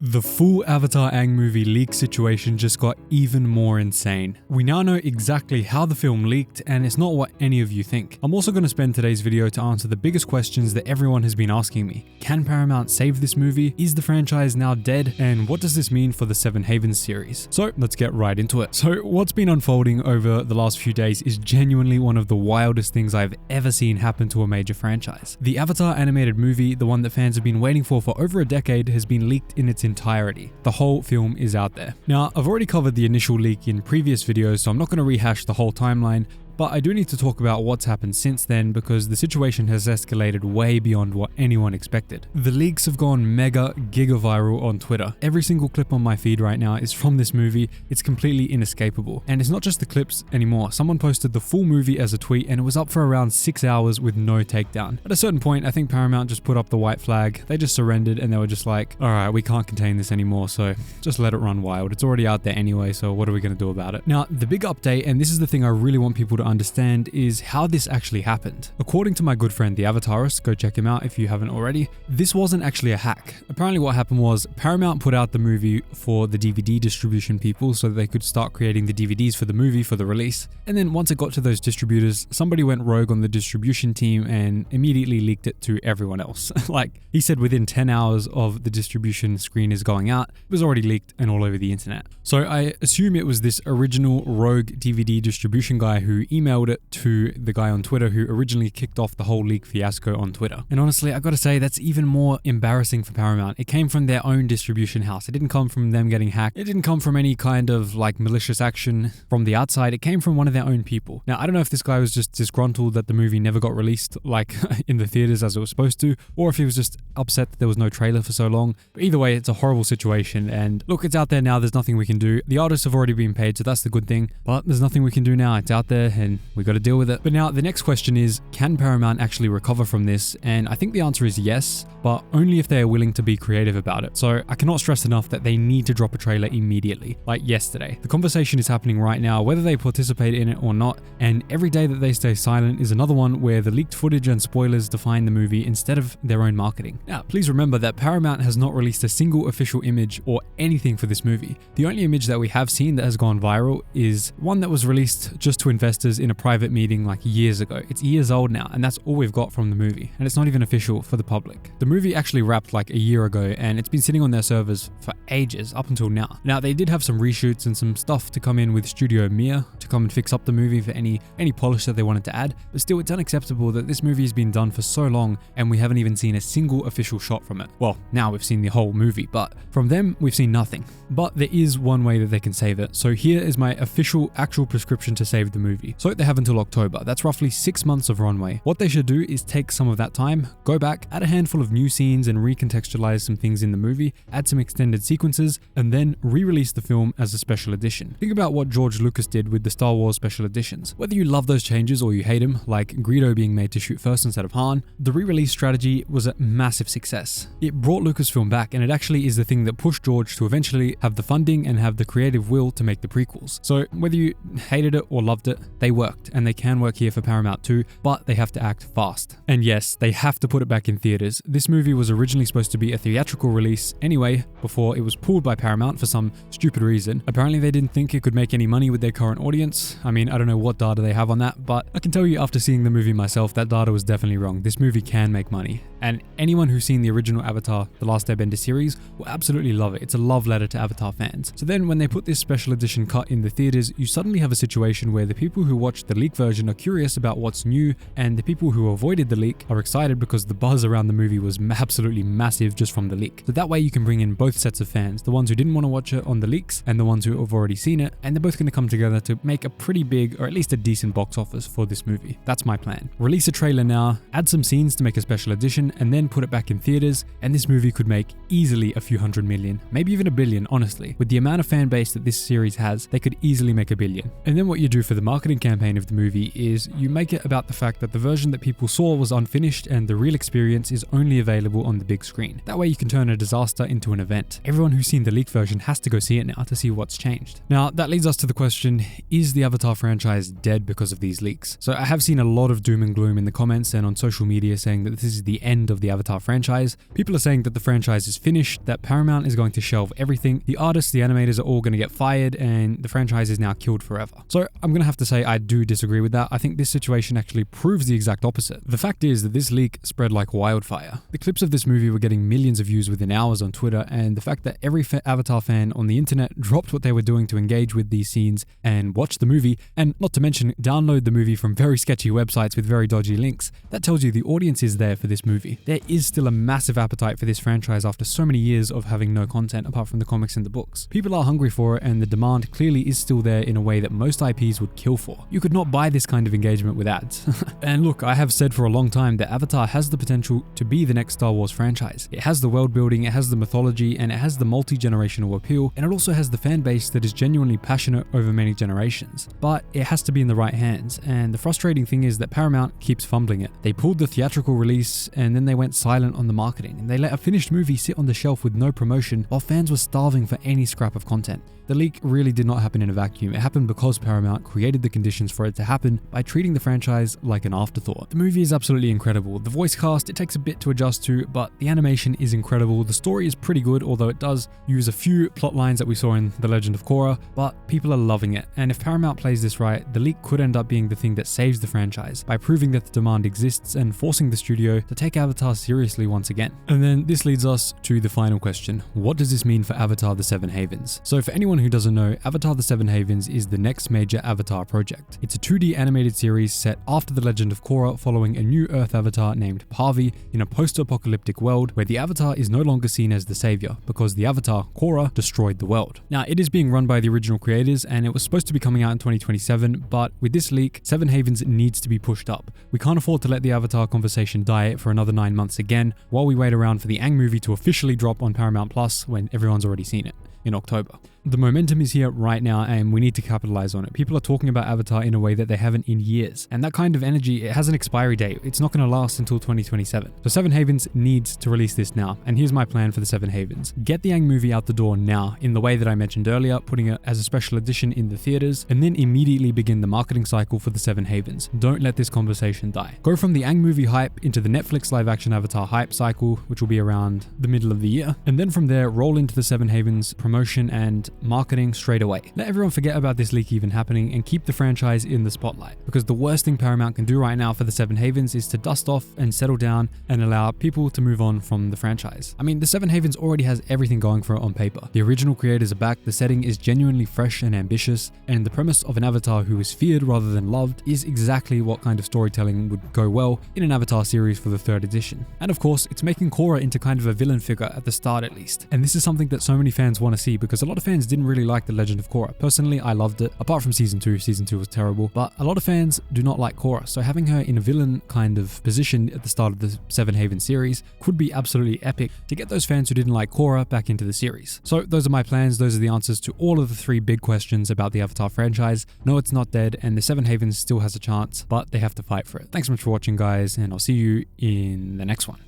The full Avatar Aang movie leak situation just got even more insane. We now know exactly how the film leaked, and it's not what any of you think. I'm also going to spend today's video to answer the biggest questions that everyone has been asking me. Can Paramount save this movie? Is the franchise now dead? And what does this mean for the Seven Havens series? So let's get right into it. So what's been unfolding over the last few days is genuinely one of the wildest things I've ever seen happen to a major franchise. The Avatar animated movie, the one that fans have been waiting for over a decade, has been leaked in its entirety. The whole film is out there. Now, I've already covered the initial leak in previous videos, so I'm not going to rehash the whole timeline, but I do need to talk about what's happened since then because the situation has escalated way beyond what anyone expected. The leaks have gone mega giga viral on Twitter. Every single clip on my feed right now is from this movie. It's completely inescapable. And it's not just the clips anymore. Someone posted the full movie as a tweet and it was up for around 6 hours with no takedown. At a certain point, I think Paramount just put up the white flag. They just surrendered and they were just like, all right, we can't contain this anymore, so just let it run wild. It's already out there anyway, so what are we going to do about it? Now, the big update, and this is the thing I really want people to understand, is how this actually happened. According to my good friend the Avatarist, go check him out if you haven't already, this wasn't actually a hack. Apparently what happened was Paramount put out the movie for the DVD distribution people so that they could start creating the DVDs for the movie for the release. And then once it got to those distributors, somebody went rogue on the distribution team and immediately leaked it to everyone else. Like he said, within 10 hours of the distribution screen is going out, it was already leaked and all over the internet. So I assume it was this original rogue DVD distribution guy who emailed it to the guy on Twitter who originally kicked off the whole leak fiasco on Twitter. And honestly, I gotta say, that's even more embarrassing for Paramount. It came from their own distribution house. It didn't come from them getting hacked. It didn't come from any kind of like malicious action from the outside. It came from one of their own people. Now, I don't know if this guy was just disgruntled that the movie never got released like in the theaters as it was supposed to, or if he was just upset that there was no trailer for so long. But either way, it's a horrible situation. And look, it's out there now. There's nothing we can do. The artists have already been paid, so that's the good thing. But there's nothing we can do now. It's out there and we got to deal with it. But now the next question is, can Paramount actually recover from this? And I think the answer is yes, but only if they are willing to be creative about it. So I cannot stress enough that they need to drop a trailer immediately, like yesterday. The conversation is happening right now, whether they participate in it or not, and every day that they stay silent is another one where the leaked footage and spoilers define the movie instead of their own marketing. Now, please remember that Paramount has not released a single official image or anything for this movie. The only image that we have seen that has gone viral is one that was released just to investors in a private meeting like years ago. It's years old now, and that's all we've got from the movie, and it's not even official for the public. The movie actually wrapped like a year ago, and it's been sitting on their servers for ages up until now. Now, they did have some reshoots and some stuff to come in with Studio Mir to come and fix up the movie for any polish that they wanted to add, but still, it's unacceptable that this movie has been done for so long and we haven't even seen a single official shot from it. Well, now we've seen the whole movie, but from them, we've seen nothing. But there is one way that they can save it. So here is my official actual prescription to save the movie. So they have until October. That's roughly 6 months of runway. What they should do is take some of that time, go back, add a handful of new scenes and recontextualize some things in the movie, add some extended sequences, and then re-release the film as a special edition. Think about what George Lucas did with the Star Wars special editions. Whether you love those changes or you hate them, like Greedo being made to shoot first instead of Han, the re-release strategy was a massive success. It brought Lucasfilm back, and it actually is the thing that pushed George to eventually have the funding and have the creative will to make the prequels. So whether you hated it or loved it, they worked, and they can work here for Paramount too, but they have to act fast. And yes, they have to put it back in theaters. This movie was originally supposed to be a theatrical release anyway, before it was pulled by Paramount for some stupid reason. Apparently they didn't think it could make any money with their current audience. I mean, I don't know what data they have on that, but I can tell you after seeing the movie myself, that data was definitely wrong. This movie can make money. And anyone who's seen the original Avatar, The Last Airbender series, will absolutely love it. It's a love letter to Avatar fans. So then when they put this special edition cut in the theaters, you suddenly have a situation where the people who watched the leak version are curious about what's new, and the people who avoided the leak are excited because the buzz around the movie was absolutely massive just from the leak. So that way you can bring in both sets of fans, the ones who didn't want to watch it on the leaks and the ones who have already seen it, and they're both going to come together to make a pretty big, or at least a decent box office for this movie. That's my plan. Release a trailer now, add some scenes to make a special edition, and then put it back in theaters, and this movie could make easily a few hundred million, maybe even $1 billion, honestly. With the amount of fan base that this series has, they could easily make $1 billion. And then what you do for the marketing campaign of the movie is you make it about the fact that the version that people saw was unfinished and the real experience is only available on the big screen. That way you can turn a disaster into an event. Everyone who's seen the leaked version has to go see it now to see what's changed. Now, that leads us to the question, is the Avatar franchise dead because of these leaks? So I have seen a lot of doom and gloom in the comments and on social media saying that this is the end end of the Avatar franchise. People are saying that the franchise is finished, that Paramount is going to shelve everything, the artists, the animators are all going to get fired, and the franchise is now killed forever. So I'm going to have to say I do disagree with that. I think this situation actually proves the exact opposite. The fact is that this leak spread like wildfire. The clips of this movie were getting millions of views within hours on Twitter, and the fact that every Avatar fan on the internet dropped what they were doing to engage with these scenes and watch the movie, and not to mention download the movie from very sketchy websites with very dodgy links, that tells you the audience is there for this movie. There is still a massive appetite for this franchise after so many years of having no content apart from the comics and the books. People are hungry for it, and the demand clearly is still there in a way that most IPs would kill for. You could not buy this kind of engagement with ads. And look, I have said for a long time that Avatar has the potential to be the next Star Wars franchise. It has the world building, it has the mythology, and it has the multi-generational appeal, and it also has the fan base that is genuinely passionate over many generations. But it has to be in the right hands, and the frustrating thing is that Paramount keeps fumbling it. They pulled the theatrical release, and then they went silent on the marketing, and they let a finished movie sit on the shelf with no promotion while fans were starving for any scrap of content. The leak really did not happen in a vacuum. It happened because Paramount created the conditions for it to happen by treating the franchise like an afterthought. The movie is absolutely incredible. The voice cast, it takes a bit to adjust to, but the animation is incredible. The story is pretty good, although it does use a few plot lines that we saw in The Legend of Korra, but people are loving it. And if Paramount plays this right, the leak could end up being the thing that saves the franchise by proving that the demand exists and forcing the studio to take Avatar seriously once again. And then this leads us to the final question. What does this mean for Avatar: The Seven Havens? So for anyone who doesn't know, Avatar: The Seven Havens is the next major Avatar project. It's a 2D animated series set after The Legend of Korra, following a new Earth Avatar named Pavi in a post-apocalyptic world where the Avatar is no longer seen as the savior because the Avatar, Korra, destroyed the world. Now, it is being run by the original creators and it was supposed to be coming out in 2027, but with this leak, Seven Havens needs to be pushed up. We can't afford to let the Avatar conversation die for another 9 months again while we wait around for the Aang movie to officially drop on Paramount Plus when everyone's already seen it in October. The momentum is here right now and we need to capitalize on it. People are talking about Avatar in a way that they haven't in years. And that kind of energy, it has an expiry date. It's not going to last until 2027. So Seven Havens needs to release this now. And here's my plan for the Seven Havens. Get the Aang movie out the door now in the way that I mentioned earlier, putting it as a special edition in the theaters, and then immediately begin the marketing cycle for the Seven Havens. Don't let this conversation die. Go from the Aang movie hype into the Netflix live action Avatar hype cycle, which will be around the middle of the year. And then from there, roll into the Seven Havens promotion and marketing straight away. Let everyone forget about this leak even happening and keep the franchise in the spotlight, because the worst thing Paramount can do right now for the Seven Havens is to dust off and settle down and allow people to move on from the franchise. I mean, the Seven Havens already has everything going for it on paper. The original creators are back, the setting is genuinely fresh and ambitious, and the premise of an Avatar who is feared rather than loved is exactly what kind of storytelling would go well in an Avatar series for the 3rd edition. And of course, it's making Korra into kind of a villain figure at the start at least. And this is something that so many fans want to see, because a lot of fans didn't really like The Legend of Korra. Personally, I loved it, apart from season 2. Season 2 was terrible, but a lot of fans do not like Korra, so having her in a villain kind of position at the start of the Seven Haven series could be absolutely epic to get those fans who didn't like Korra back into the series. So those are my plans, those are the answers to all of the 3 big questions about the Avatar franchise. No, it's not dead, and the Seven Havens still has a chance, but they have to fight for it. Thanks so much for watching, guys, and I'll see you in the next one.